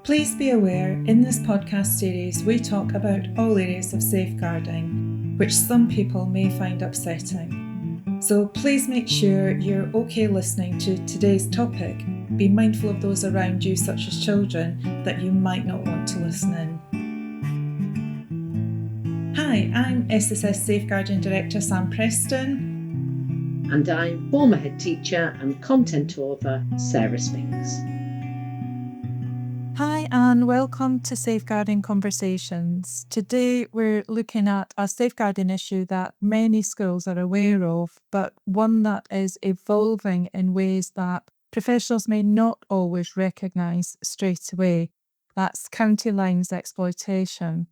Please be aware, in this podcast series we talk about all areas of safeguarding, which some people may find upsetting. So please make sure you're okay listening to today's topic. Be mindful of those around you, such as children, that you might not want to listen in. Hi, I'm SSS Safeguarding Director Sam Preston. And I'm former head teacher and content author Sarah Spinks. Hi and welcome to Safeguarding Conversations. Today we're looking at a safeguarding issue that many schools are aware of, but one that is evolving in ways that professionals may not always recognise straight away. That's county lines exploitation.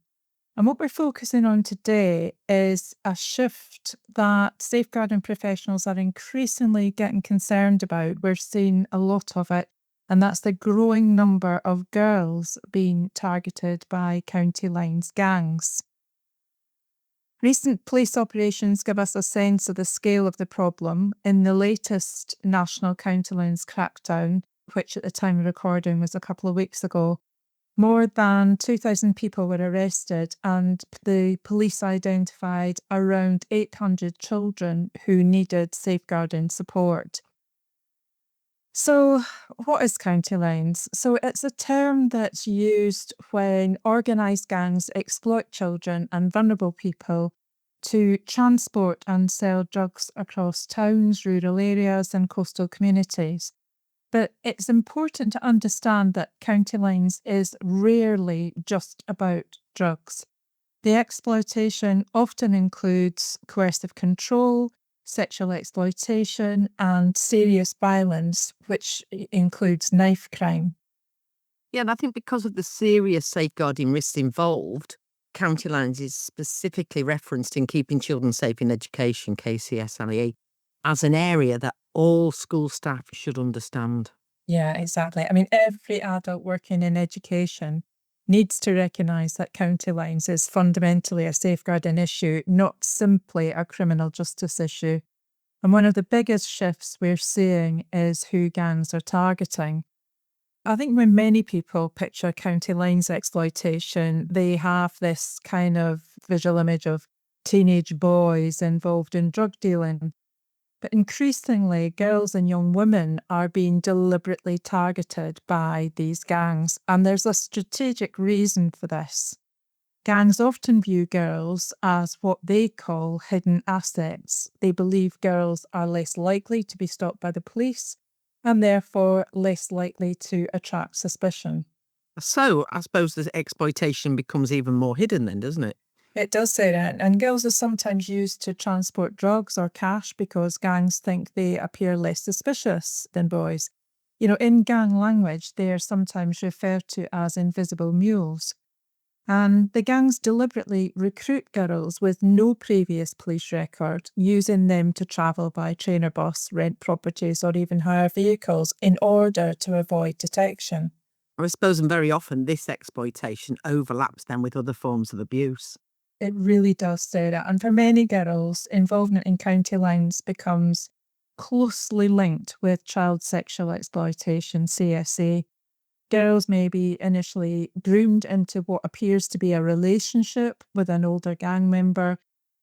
And what we're focusing on today is a shift that safeguarding professionals are increasingly getting concerned about. We're seeing a lot of it. And that's the growing number of girls being targeted by county lines gangs. Recent police operations give us a sense of the scale of the problem. In the latest national county lines crackdown, which at the time of recording was a couple of weeks ago, more than 2,000 people were arrested and the police identified around 800 children who needed safeguarding support. So what is county lines? So it's a term that's used when organised gangs exploit children and vulnerable people to transport and sell drugs across towns, rural areas and coastal communities. But it's important to understand that county lines is rarely just about drugs. The exploitation often includes coercive control, sexual exploitation, and serious violence, which includes knife crime. Yeah, and I think because of the serious safeguarding risks involved, county lines is specifically referenced in Keeping Children Safe in Education, KCSLE, as an area that all school staff should understand. Yeah, exactly. I mean, every adult working in education needs to recognise that county lines is fundamentally a safeguarding issue, not simply a criminal justice issue. And one of the biggest shifts we're seeing is who gangs are targeting. I think when many people picture county lines exploitation, they have this kind of visual image of teenage boys involved in drug dealing. But increasingly, girls and young women are being deliberately targeted by these gangs, and there's a strategic reason for this. Gangs often view girls as what they call hidden assets. They believe girls are less likely to be stopped by the police and therefore less likely to attract suspicion. So I suppose the exploitation becomes even more hidden then, doesn't it? It does say that, and girls are sometimes used to transport drugs or cash because gangs think they appear less suspicious than boys. You know, in gang language, they are sometimes referred to as invisible mules. And the gangs deliberately recruit girls with no previous police record, using them to travel by train or bus, rent properties, or even hire vehicles in order to avoid detection. I suppose, and very often this exploitation overlaps then with other forms of abuse. It really does say that. And for many girls, involvement in county lines becomes closely linked with child sexual exploitation, CSA. Girls may be initially groomed into what appears to be a relationship with an older gang member.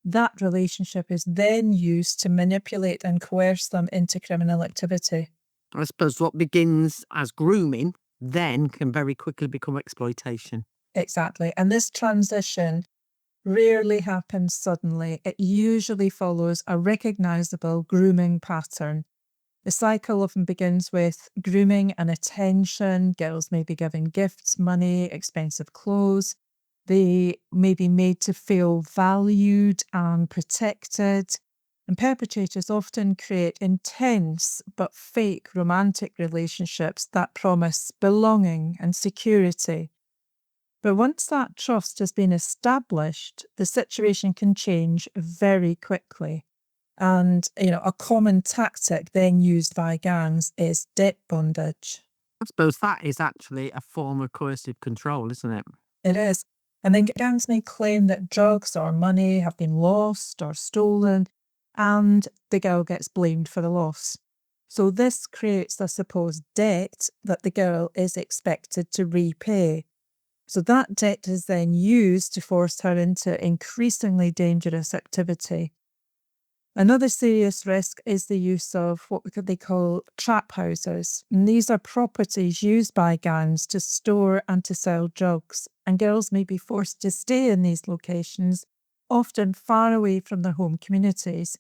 That relationship is then used to manipulate and coerce them into criminal activity. I suppose what begins as grooming then can very quickly become exploitation. Exactly. And this transition rarely happens suddenly. It usually follows a recognisable grooming pattern. The cycle often begins with grooming and attention. Girls may be given gifts, money, expensive clothes. They may be made to feel valued and protected. And perpetrators often create intense but fake romantic relationships that promise belonging and security. But once that trust has been established, the situation can change very quickly. And, a common tactic then used by gangs is debt bondage. I suppose that is actually a form of coercive control, isn't it? It is. And then gangs may claim that drugs or money have been lost or stolen, and the girl gets blamed for the loss. So this creates a supposed debt that the girl is expected to repay. So that debt is then used to force her into increasingly dangerous activity. Another serious risk is the use of what they call trap houses. And these are properties used by gangs to store and to sell drugs. And girls may be forced to stay in these locations, often far away from their home communities.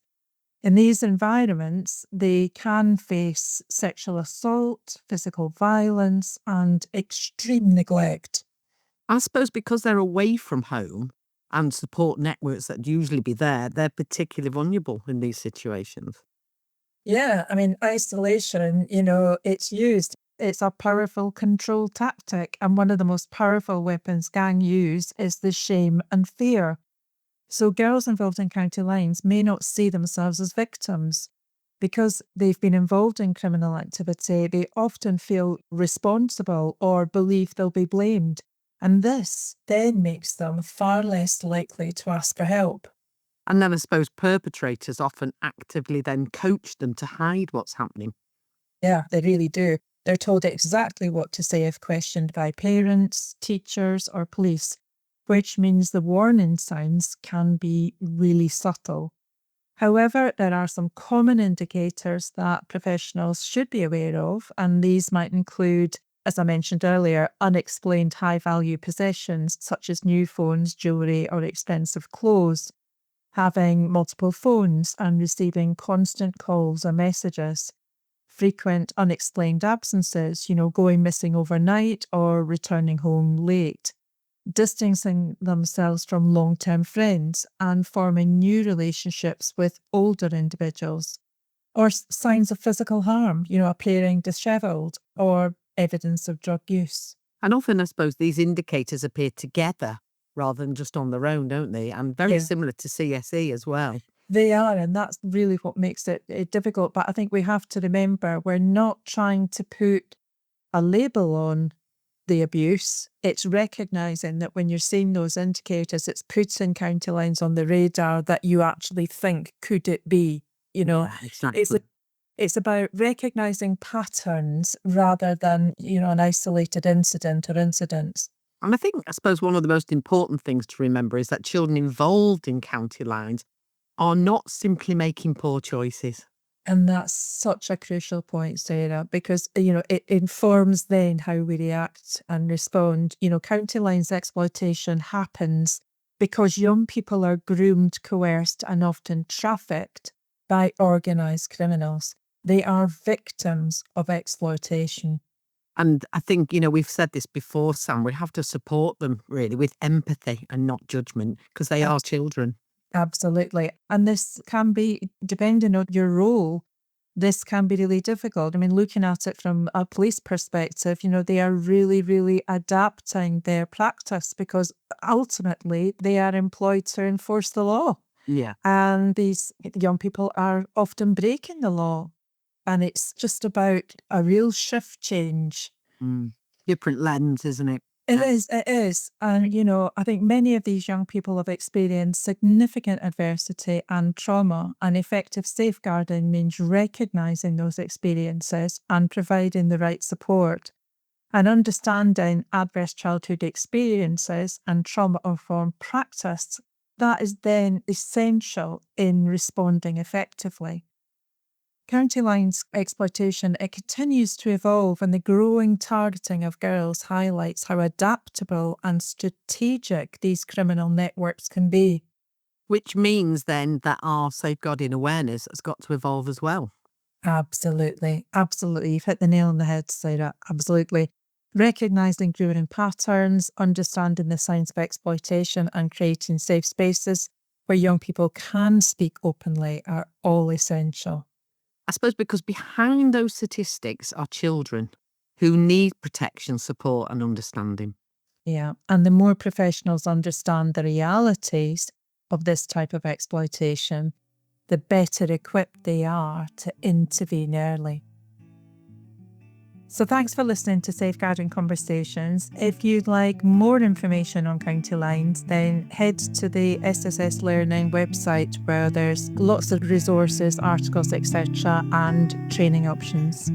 In these environments, they can face sexual assault, physical violence, and extreme neglect. I suppose because they're away from home and support networks that usually be there, they're particularly vulnerable in these situations. Yeah, I mean, isolation, it's used. It's a powerful control tactic. And one of the most powerful weapons gang use is the shame and fear. So girls involved in county lines may not see themselves as victims. Because they've been involved in criminal activity, they often feel responsible or believe they'll be blamed. And this then makes them far less likely to ask for help. And then I suppose perpetrators often actively then coach them to hide what's happening. Yeah, they really do. They're told exactly what to say if questioned by parents, teachers, or police, which means the warning signs can be really subtle. However, there are some common indicators that professionals should be aware of, and these might include, as I mentioned earlier, unexplained high value possessions such as new phones, jewellery, or expensive clothes, having multiple phones and receiving constant calls or messages, frequent unexplained absences, going missing overnight or returning home late, distancing themselves from long-term friends and forming new relationships with older individuals, or signs of physical harm, appearing dishevelled or evidence of drug use. And often, I suppose, these indicators appear together rather than just on their own, don't they? And very Yeah. similar to CSE as well. They are, and that's really what makes it difficult. But I think we have to remember we're not trying to put a label on the abuse. It's recognising that when you're seeing those indicators, it's putting county lines on the radar that you actually think, could it be? Yeah, It's exactly. it's about recognising patterns rather than, an isolated incident or incidents. And I suppose one of the most important things to remember is that children involved in county lines are not simply making poor choices. And that's such a crucial point, Sarah, because, it informs then how we react and respond. County lines exploitation happens because young people are groomed, coerced, and often trafficked by organised criminals. They are victims of exploitation. And I think, we've said this before, Sam, we have to support them really with empathy and not judgment because they are children. Absolutely. And this can be, depending on your role, this can be really difficult. I mean, looking at it from a police perspective, they are really, really adapting their practice because ultimately they are employed to enforce the law. Yeah. And these young people are often breaking the law. And it's just about a real shift change. Mm. Different lens, isn't it? It is. And, I think many of these young people have experienced significant adversity and trauma, and effective safeguarding means recognising those experiences and providing the right support. And understanding adverse childhood experiences and trauma-informed practice, that is then essential in responding effectively. County lines exploitation, it continues to evolve, and the growing targeting of girls highlights how adaptable and strategic these criminal networks can be. Which means then that our safeguarding awareness has got to evolve as well. Absolutely. Absolutely. You've hit the nail on the head, Sarah. Absolutely. Recognising growing patterns, understanding the signs of exploitation, and creating safe spaces where young people can speak openly are all essential. I suppose because behind those statistics are children who need protection, support, and understanding. Yeah. And the more professionals understand the realities of this type of exploitation, the better equipped they are to intervene early. So thanks for listening to Safeguarding Conversations. If you'd like more information on county lines, then head to the SSS Learning website where there's lots of resources, articles, etc., and training options.